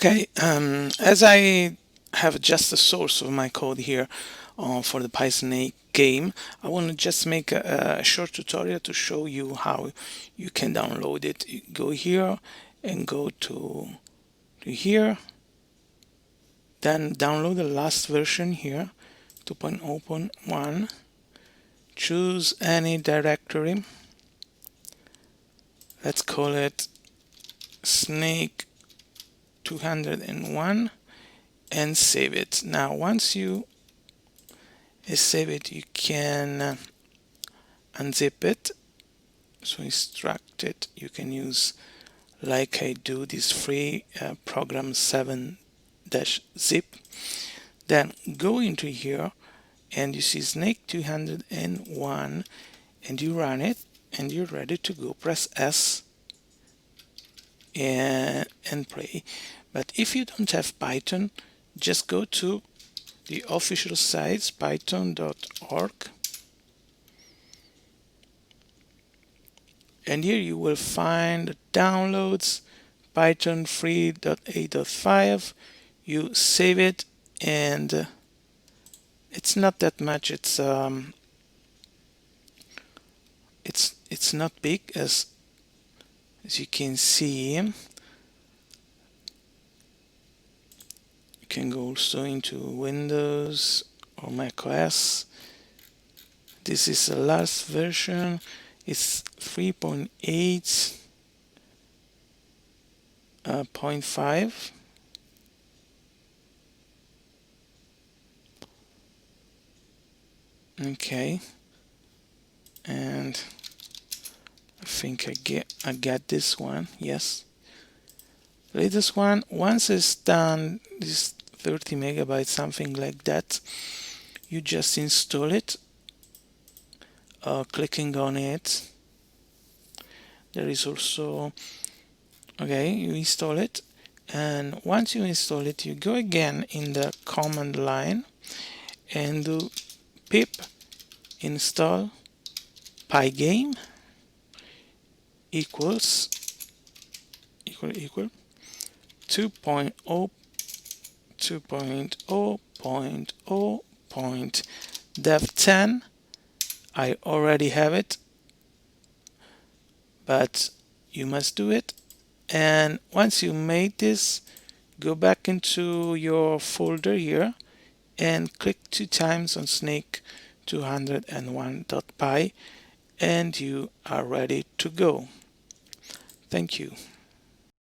Okay, as I have just the source of my code here for the Pysnake game, I want to just make a short tutorial to show you how you can download it. You go here and go to here, then download the last version here, 2.0.1. Choose any directory. Let's call it Snake 201 and save it. Now once you save it, you can unzip it. So extract it. You can use, like I do, this free program 7-zip. Then go into here and you see Snake 201 and you run it and you're ready to go. Press S and play. But if you don't have Python, just go to the official sites, python.org, and here you will find downloads, Python 3.8.5. You save it, and it's not that much. It's not big as you can see. You can go also into Windows or Mac OS. This is the last version. It's 3.8.5. Okay, and I think I get this one. Yes, latest one. Once it's done, this 30 megabytes, something like that, you just install it. Clicking on it, there is also, okay, you install it, and once you install it, you go again in the command line and do pip install pygame equal 2.0.0.dev10. I already have it, but you must do it. And once you made this, go back into your folder here and click 2 times on Snake 201.py and you are ready to go. Thank you.